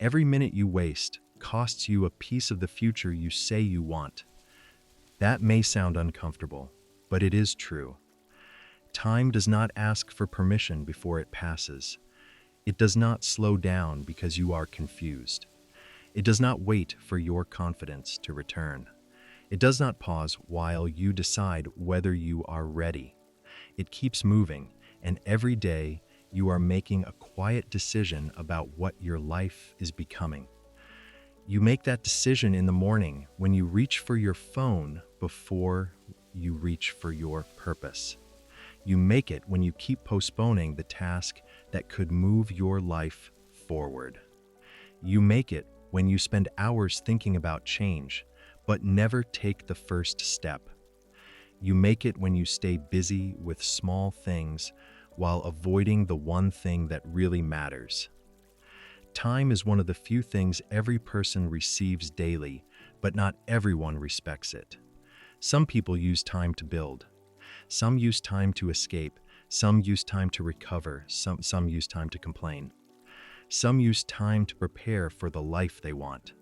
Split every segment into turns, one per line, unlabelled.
Every minute you waste costs you a piece of the future you say you want. That may sound uncomfortable, but it is true. Time does not ask for permission before it passes. It does not slow down because you are confused. It does not wait for your confidence to return. It does not pause while you decide whether you are ready. It keeps moving, and every day you are making a quiet decision about what your life is becoming. You make that decision in the morning when you reach for your phone before you reach for your purpose. You make it when you keep postponing the task that could move your life forward. You make it when you spend hours thinking about change, but never take the first step. You make it when you stay busy with small things while avoiding the one thing that really matters. Time is one of the few things every person receives daily, but not everyone respects it. Some people use time to build. Some use time to escape. Some use time to recover. Some use time to complain. Some use time to prepare for the life they want.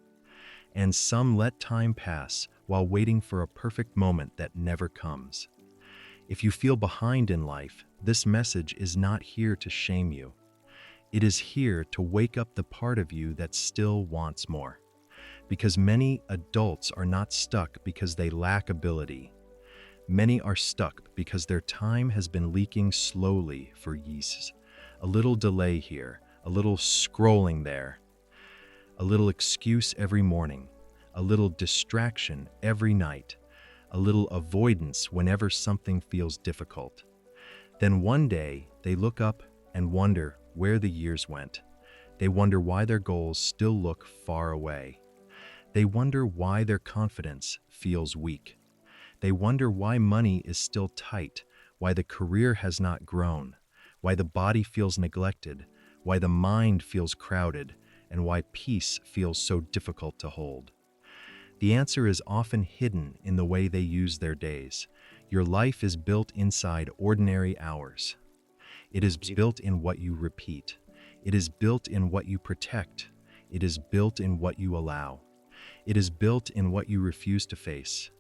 And some let time pass while waiting for a perfect moment that never comes. If you feel behind in life, this message is not here to shame you. It is here to wake up the part of you that still wants more. Because many adults are not stuck because they lack ability. Many are stuck because their time has been leaking slowly for years. A little delay here, a little scrolling there, a little excuse every morning, a little distraction every night, a little avoidance whenever something feels difficult. Then one day they look up and wonder where the years went. They wonder why their goals still look far away. They wonder why their confidence feels weak. They wonder why money is still tight, why the career has not grown, why the body feels neglected, why the mind feels crowded, and why peace feels so difficult to hold. The answer is often hidden in the way they use their days. Your life is built inside ordinary hours. It is built in what you repeat. It is built in what you protect. It is built in what you allow. It is built in what you refuse to face.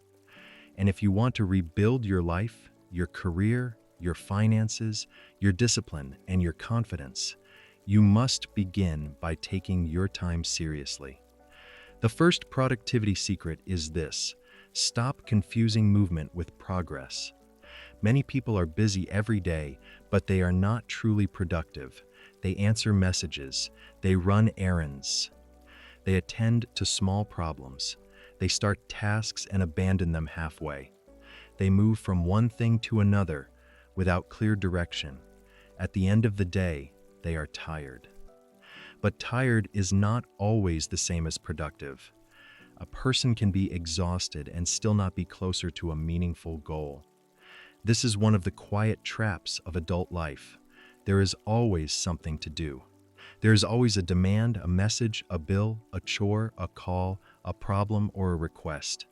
And if you want to rebuild your life, your career, your finances, your discipline, and your confidence, you must begin by taking your time seriously. The first productivity secret is this: stop confusing movement with progress. Many people are busy every day, but they are not truly productive. They answer messages, they run errands, they attend to small problems, they start tasks and abandon them halfway. They move from one thing to another without clear direction. At the end of the day, they are tired. But tired is not always the same as productive. A person can be exhausted and still not be closer to a meaningful goal. This is one of the quiet traps of adult life. There is always something to do. There is always a demand, a message, a bill, a chore, a call, a problem, or a request.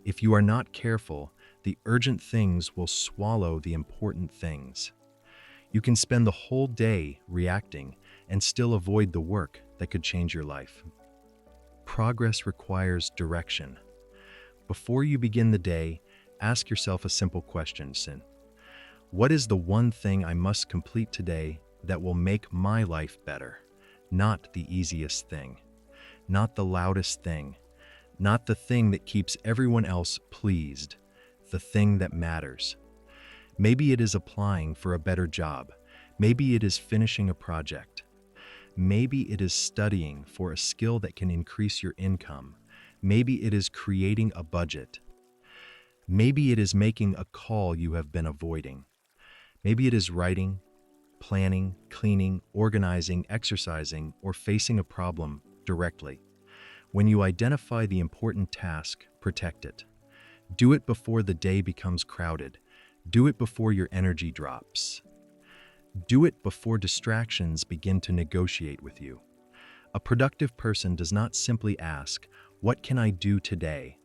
If you are not careful, the urgent things will swallow the important things. You can spend the whole day reacting and still avoid the work that could change your life. Progress requires direction. Before you begin the day, ask yourself a simple question. What is the one thing I must complete today that will make my life better? Not the easiest thing, not the loudest thing, not the thing that keeps everyone else pleased, the thing that matters. Maybe it is applying for a better job. Maybe it is finishing a project. Maybe it is studying for a skill that can increase your income. Maybe it is creating a budget. Maybe it is making a call you have been avoiding. Maybe it is writing, planning, cleaning, organizing, exercising, or facing a problem directly. When you identify the important task, protect it. Do it before the day becomes crowded. Do it before your energy drops. Do it before distractions begin to negotiate with you. A productive person does not simply ask, "What can I do today?"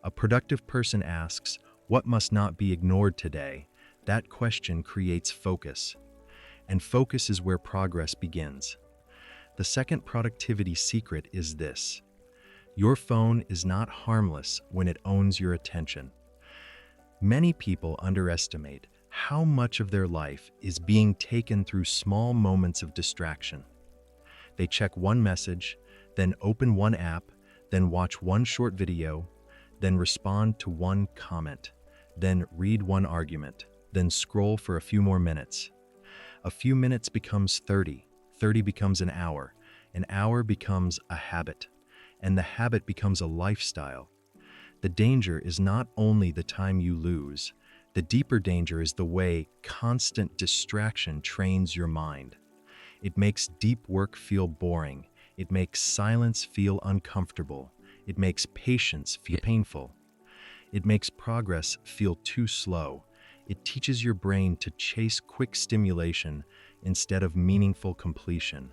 A productive person asks, "What must not be ignored today?" That question creates focus. And focus is where progress begins. The second productivity secret is this: your phone is not harmless when it owns your attention. Many people underestimate how much of their life is being taken through small moments of distraction. They check one message, then open one app, then watch one short video, then respond to one comment, then read one argument, then scroll for a few more minutes. A few minutes becomes 30, 30 becomes an hour becomes a habit, and the habit becomes a lifestyle. The danger is not only the time you lose, the deeper danger is the way constant distraction trains your mind. It makes deep work feel boring. It makes silence feel uncomfortable. It makes patience feel painful. It makes progress feel too slow. It teaches your brain to chase quick stimulation instead of meaningful completion.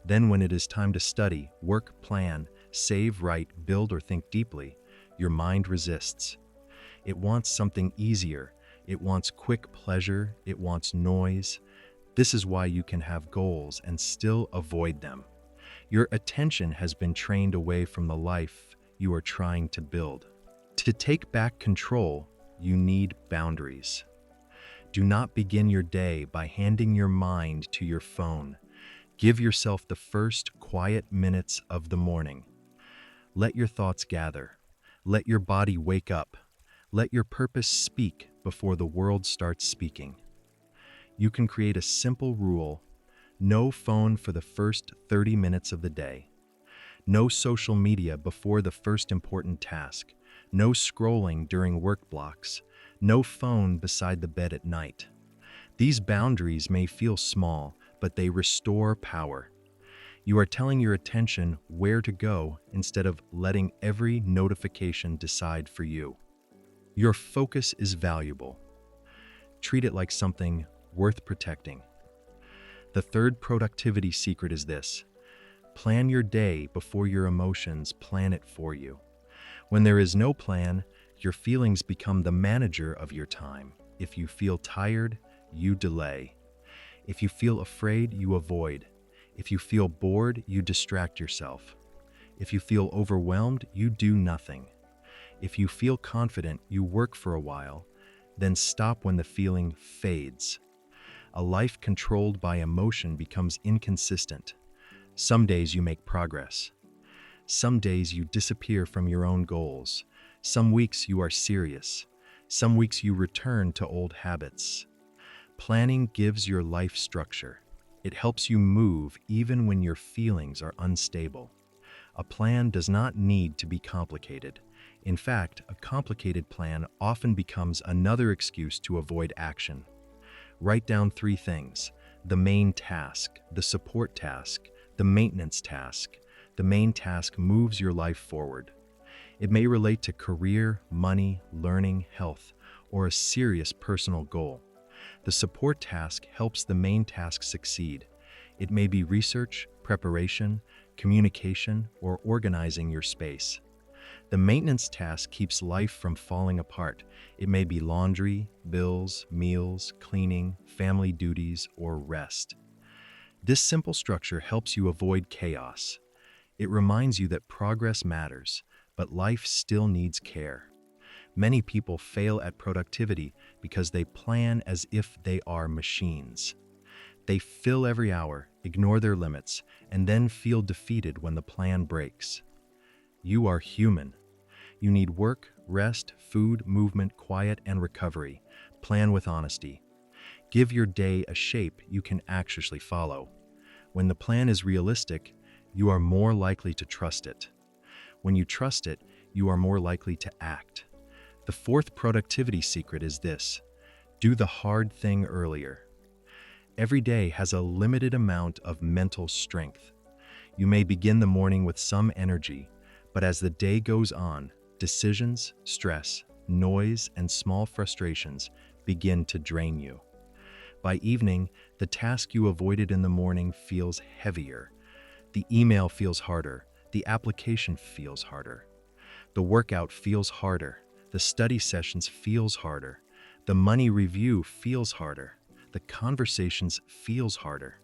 Then when it is time to study, work, plan, save, write, build, or think deeply, your mind resists. It wants something easier. It wants quick pleasure. It wants noise. This is why you can have goals and still avoid them. Your attention has been trained away from the life you are trying to build. To take back control, you need boundaries. Do not begin your day by handing your mind to your phone. Give yourself the first quiet minutes of the morning. Let your thoughts gather. Let your body wake up. Let your purpose speak before the world starts speaking. You can create a simple rule: no phone for the first 30 minutes of the day. No social media before the first important task. No scrolling during work blocks. No phone beside the bed at night. These boundaries may feel small, but they restore power. You are telling your attention where to go instead of letting every notification decide for you. Your focus is valuable. Treat it like something worth protecting. The third productivity secret is this: plan your day before your emotions plan it for you. When there is no plan, your feelings become the manager of your time. If you feel tired, you delay. If you feel afraid, you avoid. If you feel bored, you distract yourself. If you feel overwhelmed, you do nothing. If you feel confident, you work for a while, then stop when the feeling fades. A life controlled by emotion becomes inconsistent. Some days you make progress. Some days you disappear from your own goals. Some weeks you are serious. Some weeks you return to old habits. Planning gives your life structure. It helps you move even when your feelings are unstable. A plan does not need to be complicated. In fact, a complicated plan often becomes another excuse to avoid action. Write down 3 things: the main task, the support task, the maintenance task. The main task moves your life forward. It may relate to career, money, learning, health, or a serious personal goal. The support task helps the main task succeed. It may be research, preparation, communication, or organizing your space. The maintenance task keeps life from falling apart. It may be laundry, bills, meals, cleaning, family duties, or rest. This simple structure helps you avoid chaos. It reminds you that progress matters, but life still needs care. Many people fail at productivity because they plan as if they are machines. They fill every hour, ignore their limits, and then feel defeated when the plan breaks. You are human. You need work, rest, food, movement, quiet, and recovery. Plan with honesty. Give your day a shape you can actually follow. When the plan is realistic, you are more likely to trust it. When you trust it, you are more likely to act. The fourth productivity secret is this: do the hard thing earlier. Every day has a limited amount of mental strength. You may begin the morning with some energy, but as the day goes on, decisions, stress, noise, and small frustrations begin to drain you. By evening, the task you avoided in the morning feels heavier. The email feels harder. The application feels harder. The workout feels harder. The study sessions feels harder. The money review feels harder. The conversations feels harder.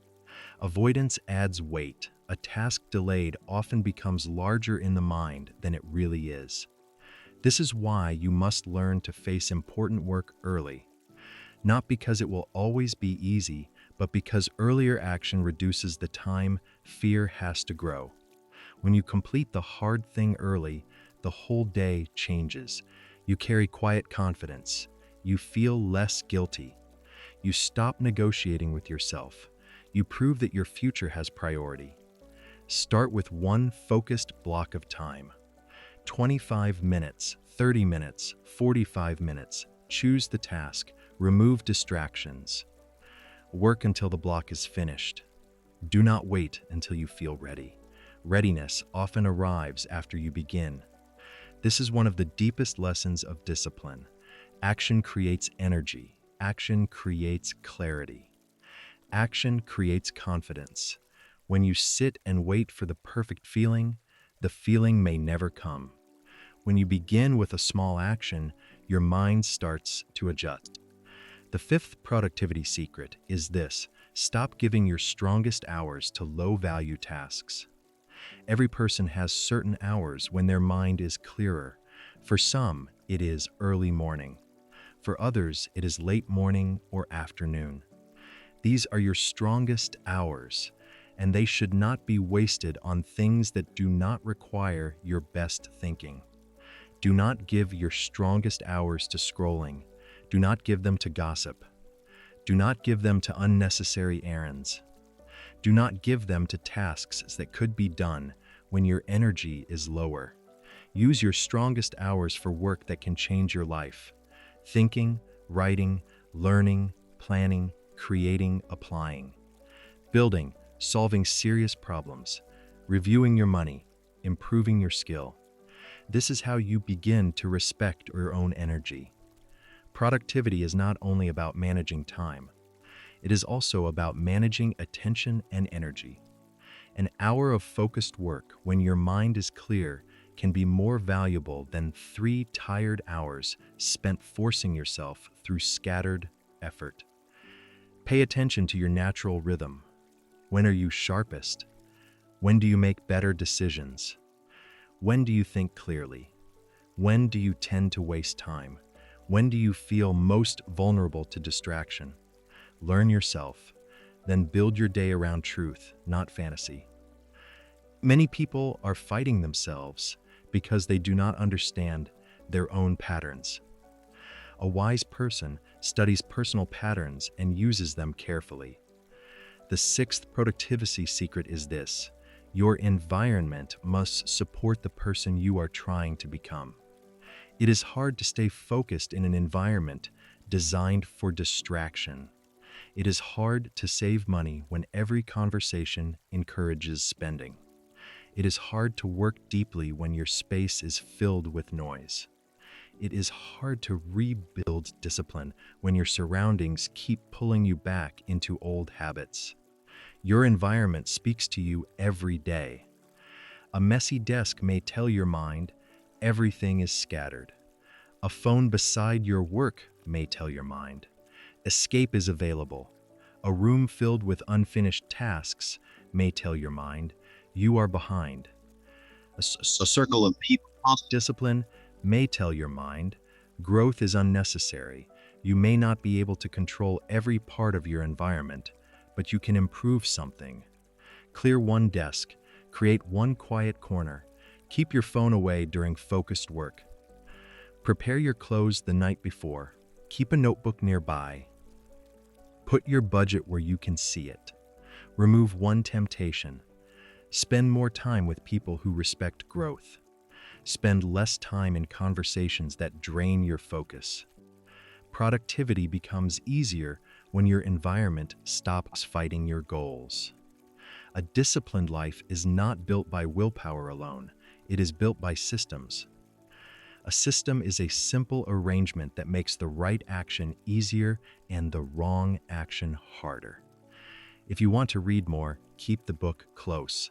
Avoidance adds weight. A task delayed often becomes larger in the mind than it really is. This is why you must learn to face important work early. Not because it will always be easy, but because earlier action reduces the time fear has to grow. When you complete the hard thing early, the whole day changes. You carry quiet confidence. You feel less guilty. You stop negotiating with yourself. You prove that your future has priority. Start with one focused block of time. 25 minutes, 30 minutes, 45 minutes. Choose the task. Remove distractions. Work until the block is finished. Do not wait until you feel ready. Readiness often arrives after you begin. This is one of the deepest lessons of discipline. Action creates energy. Action creates clarity. Action creates confidence. When you sit and wait for the perfect feeling, the feeling may never come. When you begin with a small action, your mind starts to adjust. The fifth productivity secret is this: stop giving your strongest hours to low-value tasks. Every person has certain hours when their mind is clearer. For some, it is early morning. For others, it is late morning or afternoon. These are your strongest hours, and they should not be wasted on things that do not require your best thinking. Do not give your strongest hours to scrolling. Do not give them to gossip. Do not give them to unnecessary errands. Do not give them to tasks that could be done when your energy is lower. Use your strongest hours for work that can change your life. Thinking, writing, learning, planning, creating, applying. Building, solving serious problems. Reviewing your money, improving your skill. This is how you begin to respect your own energy. Productivity is not only about managing time. It is also about managing attention and energy. An hour of focused work when your mind is clear can be more valuable than 3 tired hours spent forcing yourself through scattered effort. Pay attention to your natural rhythm. When are you sharpest? When do you make better decisions? When do you think clearly? When do you tend to waste time? When do you feel most vulnerable to distraction? Learn yourself, then build your day around truth, not fantasy. Many people are fighting themselves because they do not understand their own patterns. A wise person studies personal patterns and uses them carefully. The sixth productivity secret is this: your environment must support the person you are trying to become. It is hard to stay focused in an environment designed for distraction. It is hard to save money when every conversation encourages spending. It is hard to work deeply when your space is filled with noise. It is hard to rebuild discipline when your surroundings keep pulling you back into old habits. Your environment speaks to you every day. A messy desk may tell your mind everything is scattered. A phone beside your work may tell your mind escape is available. A room filled with unfinished tasks may tell your mind you are behind. A circle of people discipline may tell your mind growth is unnecessary. You may not be able to control every part of your environment, but you can improve something. Clear one desk, create one quiet corner, keep your phone away during focused work. Prepare your clothes the night before, keep a notebook nearby. Put your budget where you can see it. Remove one temptation. Spend more time with people who respect growth. Spend less time in conversations that drain your focus. Productivity becomes easier when your environment stops fighting your goals. A disciplined life is not built by willpower alone. It is built by systems. A system is a simple arrangement that makes the right action easier and the wrong action harder. If you want to read more, keep the book close.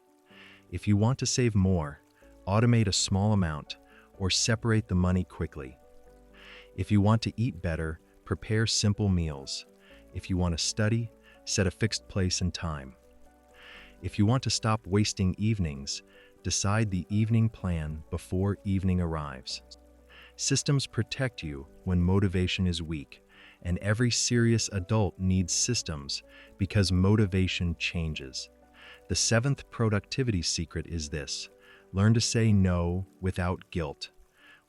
If you want to save more, automate a small amount or separate the money quickly. If you want to eat better, prepare simple meals. If you want to study, set a fixed place and time. If you want to stop wasting evenings, decide the evening plan before evening arrives. Systems protect you when motivation is weak, and every serious adult needs systems because motivation changes. The seventh productivity secret is this: learn to say no without guilt.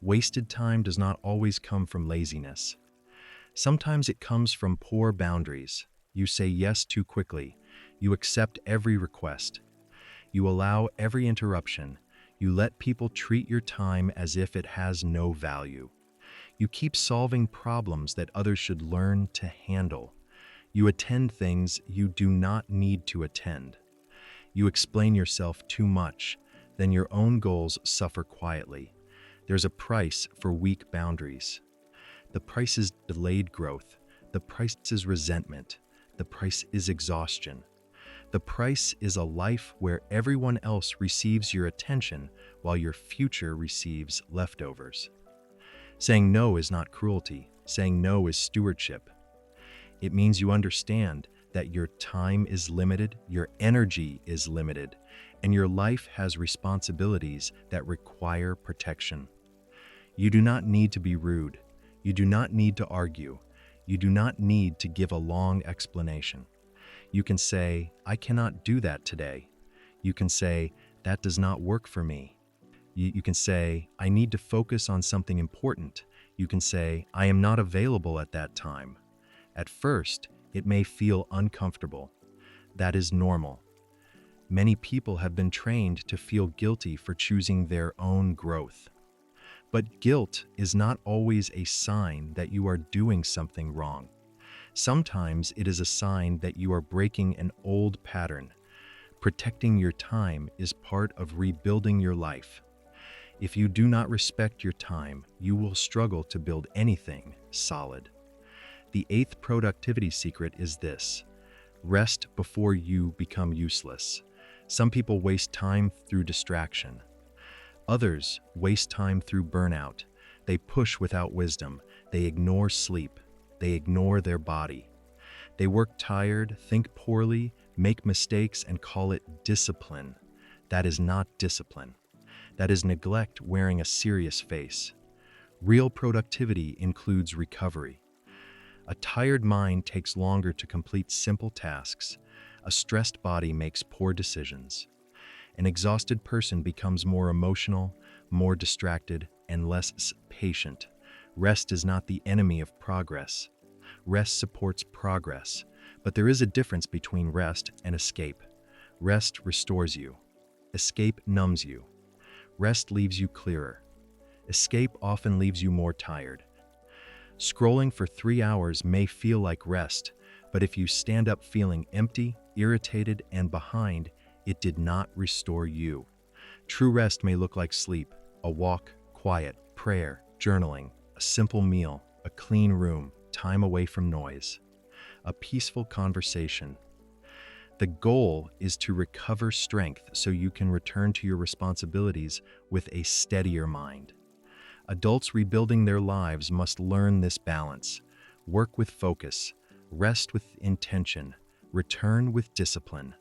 Wasted time does not always come from laziness. Sometimes it comes from poor boundaries. You say yes too quickly. You accept every request. You allow every interruption. You let people treat your time as if it has no value. You keep solving problems that others should learn to handle. You attend things you do not need to attend. You explain yourself too much, then your own goals suffer quietly. There's a price for weak boundaries. The price is delayed growth. The price is resentment. The price is exhaustion. The price is a life where everyone else receives your attention while your future receives leftovers. Saying no is not cruelty. Saying no is stewardship. It means you understand that your time is limited, your energy is limited, and your life has responsibilities that require protection. You do not need to be rude. You do not need to argue. You do not need to give a long explanation. You can say, "I cannot do that today." You can say, "That does not work for me." You can say, "I need to focus on something important." You can say, "I am not available at that time." At first, it may feel uncomfortable. That is normal. Many people have been trained to feel guilty for choosing their own growth. But guilt is not always a sign that you are doing something wrong. Sometimes it is a sign that you are breaking an old pattern. Protecting your time is part of rebuilding your life. If you do not respect your time, you will struggle to build anything solid. The eighth productivity secret is this: rest before you become useless. Some people waste time through distraction. Others waste time through burnout. They push without wisdom. They ignore sleep. They ignore their body. They work tired, think poorly, make mistakes, and call it discipline. That is not discipline. That is neglect wearing a serious face. Real productivity includes recovery. A tired mind takes longer to complete simple tasks. A stressed body makes poor decisions. An exhausted person becomes more emotional, more distracted, and less patient. Rest is not the enemy of progress. Rest supports progress, but there is a difference between rest and escape. Rest restores you. Escape numbs you. Rest leaves you clearer. Escape often leaves you more tired. Scrolling for 3 hours may feel like rest, but if you stand up feeling empty, irritated, and behind, it did not restore you. True rest may look like sleep, a walk, quiet, prayer, journaling, a simple meal, a clean room, time away from noise, a peaceful conversation. The goal is to recover strength so you can return to your responsibilities with a steadier mind. Adults rebuilding their lives must learn this balance. Work with focus, rest with intention, return with discipline.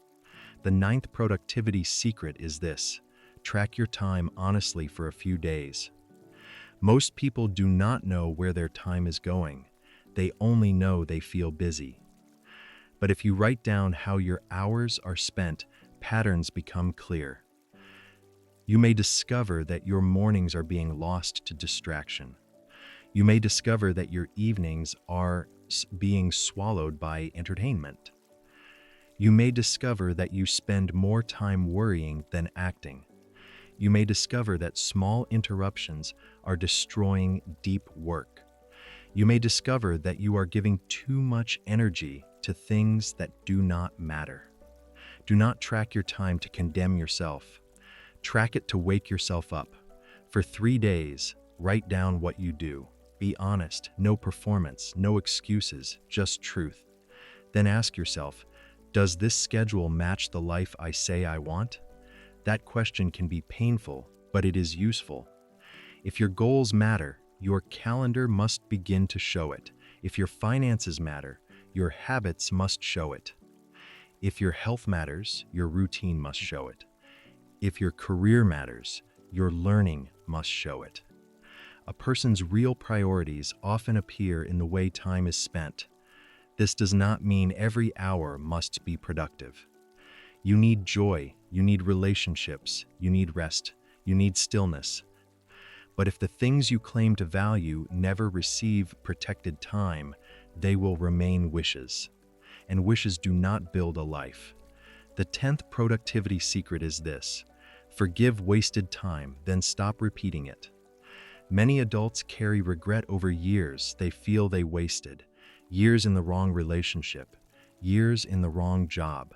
The ninth productivity secret is this: track your time honestly for a few days. Most people do not know where their time is going. They only know they feel busy. But if you write down how your hours are spent, patterns become clear. You may discover that your mornings are being lost to distraction. You may discover that your evenings are being swallowed by entertainment. You may discover that you spend more time worrying than acting. You may discover that small interruptions are destroying deep work. You may discover that you are giving too much energy to things that do not matter. Do not track your time to condemn yourself. Track it to wake yourself up. For 3 days, write down what you do. Be honest, no performance, no excuses, just truth. Then ask yourself, does this schedule match the life I say I want? That question can be painful, but it is useful. If your goals matter, your calendar must begin to show it. If your finances matter, your habits must show it. If your health matters, your routine must show it. If your career matters, your learning must show it. A person's real priorities often appear in the way time is spent. This does not mean every hour must be productive. You need joy, you need relationships, you need rest, you need stillness. But if the things you claim to value never receive protected time, they will remain wishes. And wishes do not build a life. The 10th productivity secret is this: forgive wasted time, then stop repeating it. Many adults carry regret over years they feel they wasted. Years in the wrong relationship, years in the wrong job,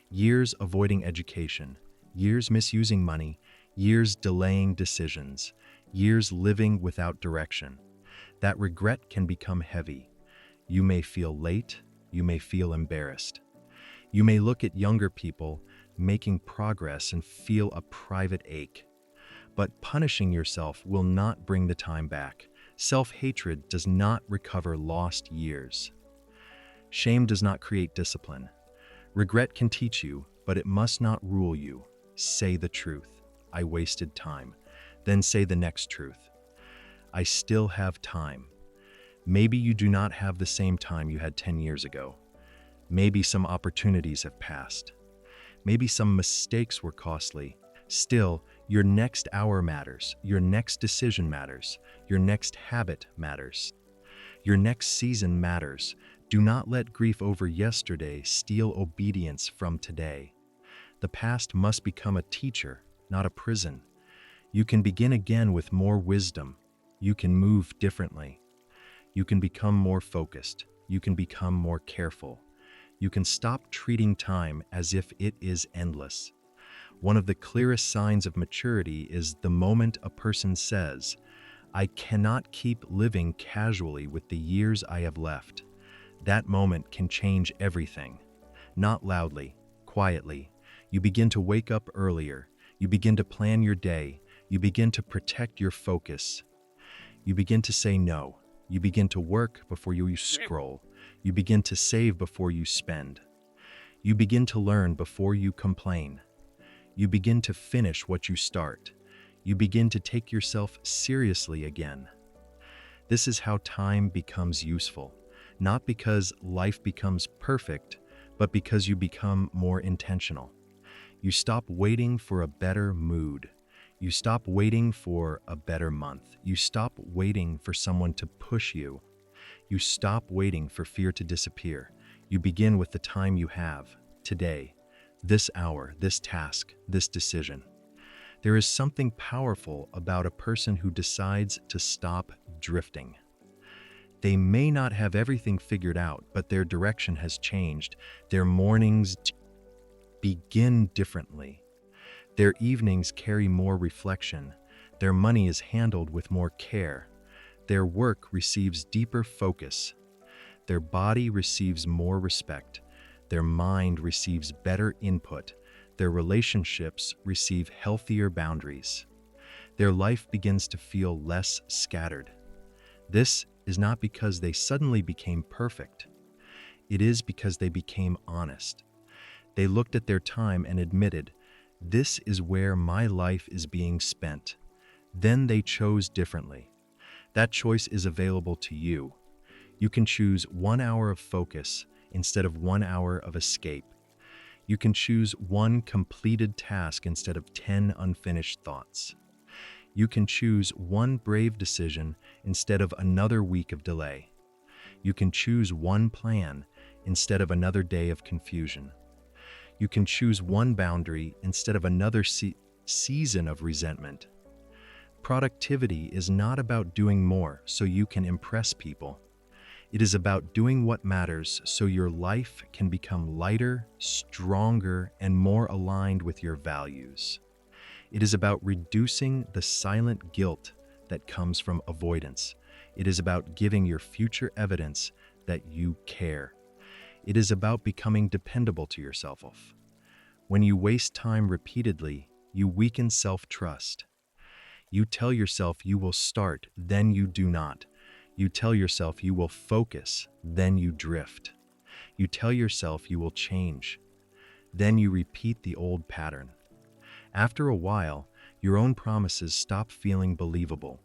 years avoiding education, years misusing money, years delaying decisions, years living without direction. That regret can become heavy. You may feel late, you may feel embarrassed. You may look at younger people making progress and feel a private ache. But punishing yourself will not bring the time back. Self-hatred does not recover lost years. Shame does not create discipline. Regret can teach you, but it must not rule you. Say the truth: I wasted time. Then say the next truth: I still have time. Maybe you do not have the same time you had 10 years ago. Maybe some opportunities have passed. Maybe some mistakes were costly. Still, your next hour matters. Your next decision matters. Your next habit matters. Your next season matters. Do not let grief over yesterday steal obedience from today. The past must become a teacher, not a prison. You can begin again with more wisdom. You can move differently. You can become more focused. You can become more careful. You can stop treating time as if it is endless. One of the clearest signs of maturity is the moment a person says, I cannot keep living casually with the years I have left. That moment can change everything. Not loudly, quietly. You begin to wake up earlier. You begin to plan your day. You begin to protect your focus. You begin to say no. You begin to work before you scroll. You begin to save before you spend. You begin to learn before you complain. You begin to finish what you start. You begin to take yourself seriously again. This is how time becomes useful, not because life becomes perfect, but because you become more intentional. You stop waiting for a better mood. You stop waiting for a better month. You stop waiting for someone to push you. You stop waiting for fear to disappear. You begin with the time you have, today. This hour, this task, this decision. There is something powerful about a person who decides to stop drifting. They may not have everything figured out, but their direction has changed. Their mornings begin differently. Their evenings carry more reflection. Their money is handled with more care. Their work receives deeper focus. Their body receives more respect. Their mind receives better input. Their relationships receive healthier boundaries. Their life begins to feel less scattered. This is not because they suddenly became perfect. It is because they became honest. They looked at their time and admitted, this is where my life is being spent. Then they chose differently. That choice is available to you. You can choose 1 hour of focus instead of 1 hour of escape. You can choose one completed task instead of 10 unfinished thoughts. You can choose one brave decision instead of another week of delay. You can choose one plan instead of another day of confusion. You can choose one boundary instead of another season of resentment. Productivity is not about doing more so you can impress people. It is about doing what matters so your life can become lighter, stronger, and more aligned with your values. It is about reducing the silent guilt that comes from avoidance. It is about giving your future evidence that you care. It is about becoming dependable to yourself. When you waste time repeatedly, you weaken self-trust. You tell yourself you will start, then you do not. You tell yourself you will focus, then you drift. You tell yourself you will change, Then you repeat the old pattern. After a while, your own promises stop feeling believable.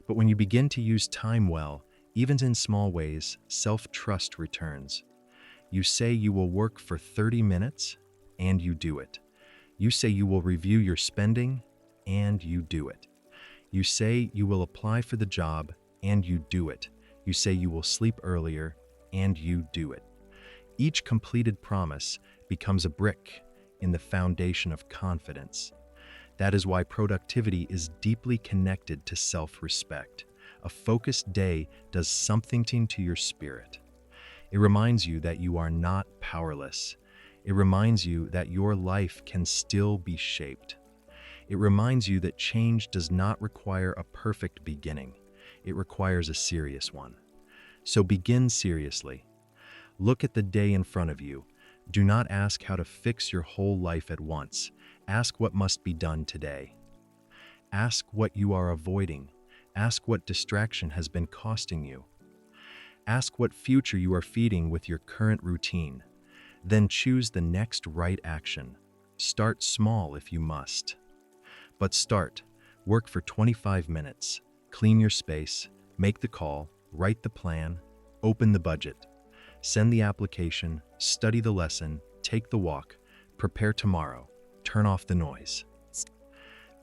But when you begin to use time well, even in small ways, self-trust returns. You say you will work for 30 minutes, and you do it. You say you will review your spending, and you do it. You say you will apply for the job, and you do it. You say you will sleep earlier, and you do it. Each completed promise becomes a brick in the foundation of confidence. That is why productivity is deeply connected to self-respect. A focused day does something to your spirit. It reminds you that you are not powerless. It reminds you that your life can still be shaped. It reminds you that change does not require a perfect beginning. It requires a serious one. So begin seriously. Look at the day in front of you. Do not ask how to fix your whole life at once. Ask what must be done today. Ask what you are avoiding. Ask what distraction has been costing you. Ask what future you are feeding with your current routine. Then choose the next right action. Start small if you must. But start. Work for 25 minutes. Clean your space. Make the call. Write the plan. Open the budget. Send the application. Study the lesson. Take the walk. Prepare tomorrow. Turn off the noise.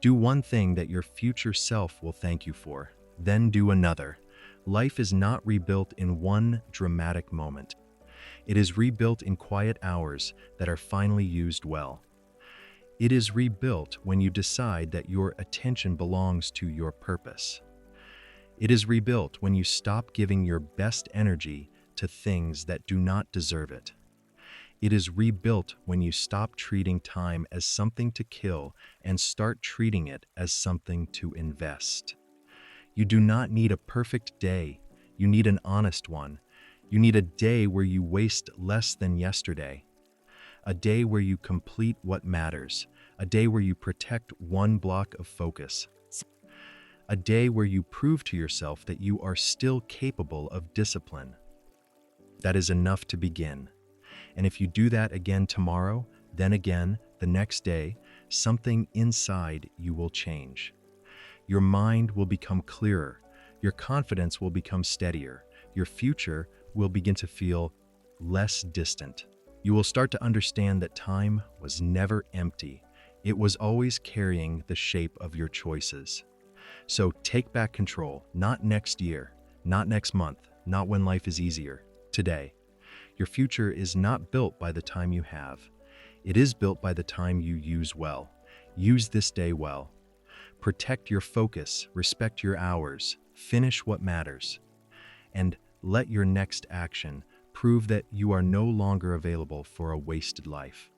Do one thing that your future self will thank you for. Then do another. Life is not rebuilt in one dramatic moment. It is rebuilt in quiet hours that are finally used well. It is rebuilt when you decide that your attention belongs to your purpose. It is rebuilt when you stop giving your best energy to things that do not deserve it. It is rebuilt when you stop treating time as something to kill and start treating it as something to invest. You do not need a perfect day. You need an honest one. You need a day where you waste less than yesterday. A day where you complete what matters. A day where you protect one block of focus. A day where you prove to yourself that you are still capable of discipline. That is enough to begin. And if you do that again tomorrow, then again, the next day, something inside you will change. Your mind will become clearer. Your confidence will become steadier. Your future will begin to feel less distant. You will start to understand that time was never empty. It was always carrying the shape of your choices. So take back control, not next year, not next month, not when life is easier. Today. Your future is not built by the time you have. It is built by the time you use well. Use this day well. Protect your focus, respect your hours, finish what matters. And let your next action prove that you are no longer available for a wasted life.